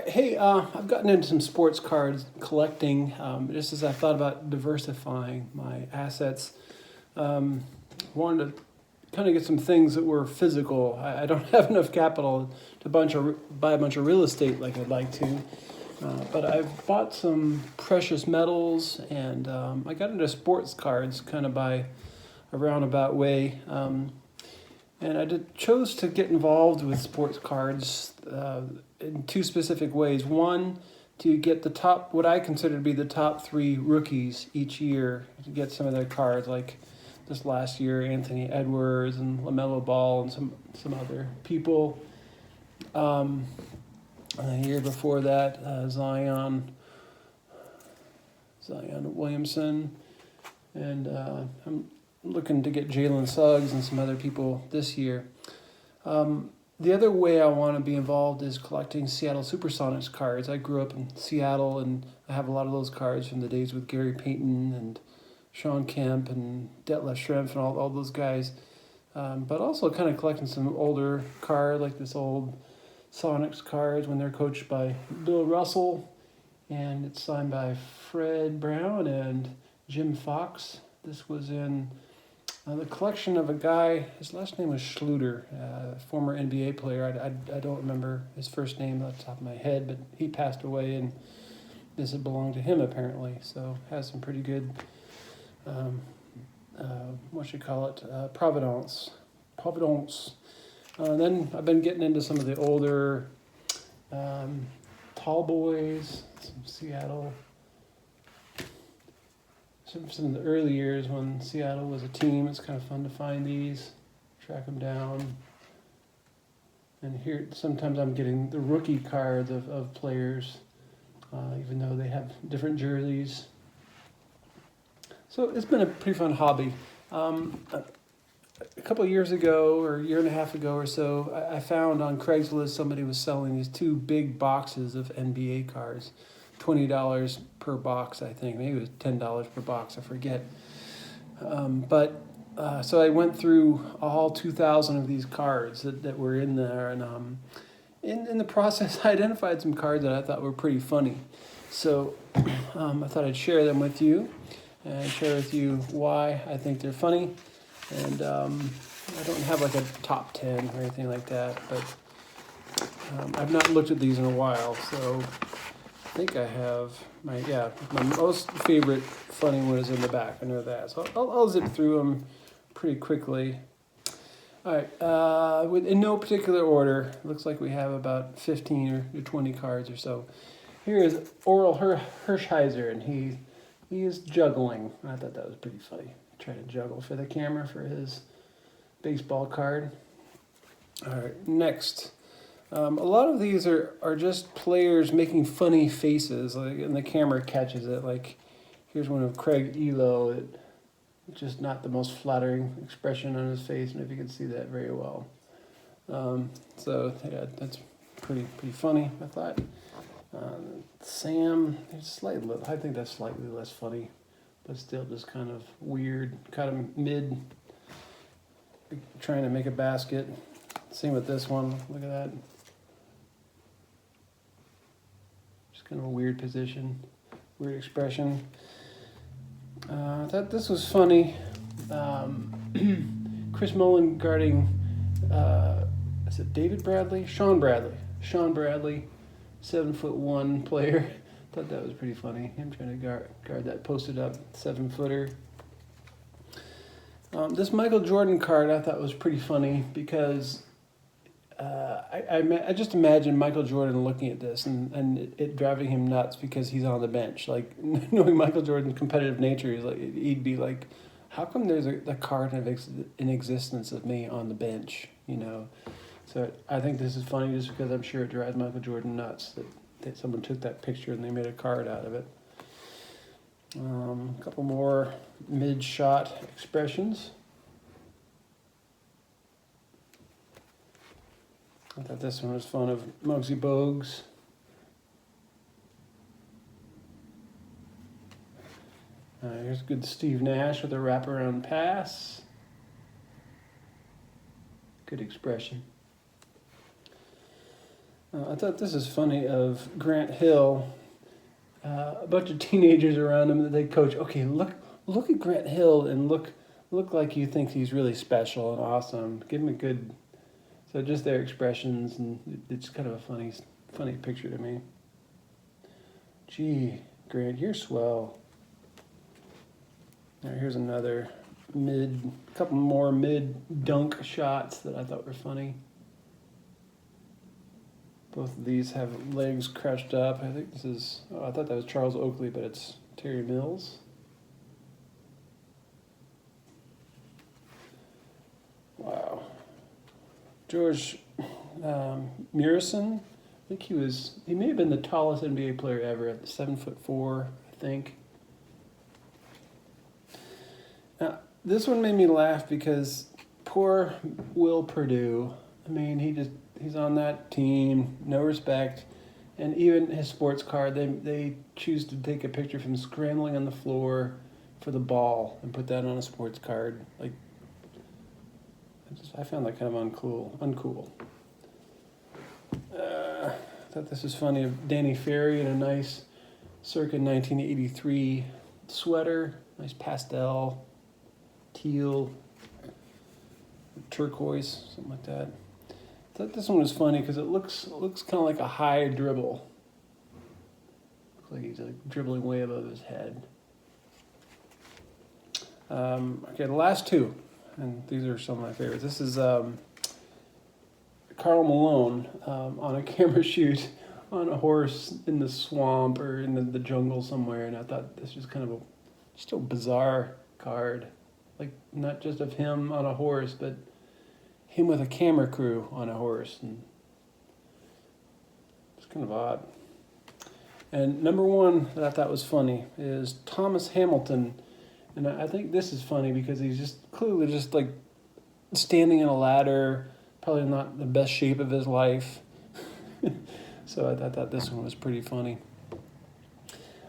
Hey, I've gotten into some sports cards collecting just as I thought about diversifying my assets. Um, Wanted to kind of get some things that were physical. I don't have enough capital to buy a bunch of real estate like I'd like to, but I've bought some precious metals and I got into sports cards kind of by a roundabout way. And chose to get involved with sports cards in two specific ways. One, to get the top, what I consider to be the top three rookies each year, to get some of their cards, like this last year, Anthony Edwards and LaMelo Ball and some other people. Um, the year before that, Zion Williamson, and I'm looking to get Jalen Suggs and some other people this year. The other way I want to be involved is collecting Seattle Supersonics cards. I grew up in Seattle, and I have a lot of those cards from the days with Gary Payton and Sean Kemp and Detlef Schrempf and all those guys. But also kind of collecting some older card, like this old Sonics cards when they're coached by Bill Russell, and it's signed by Fred Brown and Jim Fox. This was in the collection of a guy, his last name was Schluter, former NBA player. I don't remember his first name off the top of my head, but he passed away, and this had belonged to him apparently. So has some pretty good, provenance. Then I've been getting into some of the older tall boys, some Seattle. Some of the early years when Seattle was a team, it's kind of fun to find these, track them down. And here, sometimes I'm getting the rookie cards of players, even though they have different jerseys. So it's been a pretty fun hobby. A couple of years ago, or a year and a half ago or so, I found on Craigslist somebody was selling these two big boxes of NBA cards. $20 per box, I think. Maybe it was $10 per box, I forget. So I went through all 2,000 of these cards that were in there, and in the process, I identified some cards that I thought were pretty funny. So I thought I'd share them with you, and share with you why I think they're funny. And I don't have like a top 10 or anything like that, but I've not looked at these in a while, so I think I have my most favorite funny one is in the back. I know that, so I'll zip through them pretty quickly. All right, in no particular order. Looks like we have about 15 or 20 cards or so. Here is Oral Hershiser, and he is juggling. I thought that was pretty funny. Trying to juggle for the camera for his baseball card. All right, next. A lot of these are just players making funny faces, like, and the camera catches it. Like, here's one of Craig Elo. Just not the most flattering expression on his face, and if you can see that very well. So yeah, that's pretty funny, I thought. Sam, I think that's slightly less funny, but still just kind of weird, kind of mid, trying to make a basket. Same with this one. Look at that. Kind of a weird position, weird expression. Thought this was funny. Chris Mullin guarding, is it David Bradley? Sean Bradley, 7'1" player. Thought that was pretty funny. Him trying to guard that posted up 7-footer. This Michael Jordan card I thought was pretty funny because I just imagine Michael Jordan looking at this and it driving him nuts because he's on the bench. Like, knowing Michael Jordan's competitive nature, he'd be like, how come there's a card in existence of me on the bench, you know? So I think this is funny just because I'm sure it drives Michael Jordan nuts that someone took that picture and they made a card out of it. A couple more mid-shot expressions. I thought this one was fun of Muggsy Bogues. Here's good Steve Nash with a wraparound pass. Good expression. I thought this is funny of Grant Hill. A bunch of teenagers around him that they coach. Okay, look at Grant Hill and look like you think he's really special and awesome. Give him a good. So just their expressions, and it's kind of a funny picture to me. Gee, Grant, you're swell. Now here's another couple more mid dunk shots that I thought were funny. Both of these have legs crouched up. I think this is, I thought that was Charles Oakley, but it's Terry Mills. Wow. George Murison, I think he may have been the tallest NBA player ever at 7'4", I think. Now, this one made me laugh because poor Will Perdue. I mean, he's on that team, no respect, and even his sports card, they choose to take a picture of him scrambling on the floor for the ball and put that on a sports card. Like, I found that kind of uncool. I thought this was funny of Danny Ferry in a nice circa 1983 sweater, nice pastel, teal, turquoise, something like that. I thought this one was funny because it looks kind of like a high dribble. Looks like he's like dribbling way above his head. Okay, the last two, and these are some of my favorites. This is Karl Malone on a camera shoot on a horse in the swamp or in the jungle somewhere, and I thought this was kind of just a bizarre card, like not just of him on a horse, but him with a camera crew on a horse, and it's kind of odd. And number one that I thought was funny is Thomas Hamilton, and I think this is funny because he's just clearly just like standing in a ladder, probably not the best shape of his life. So I thought this one was pretty funny.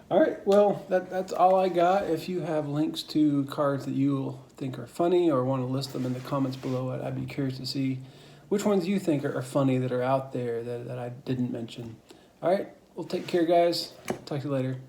All right, well, that's all I got. If you have links to cards that you think are funny or want to list them in the comments below, I'd be curious to see which ones you think are funny that are out there that I didn't mention. All right, well, take care, guys. Talk to you later.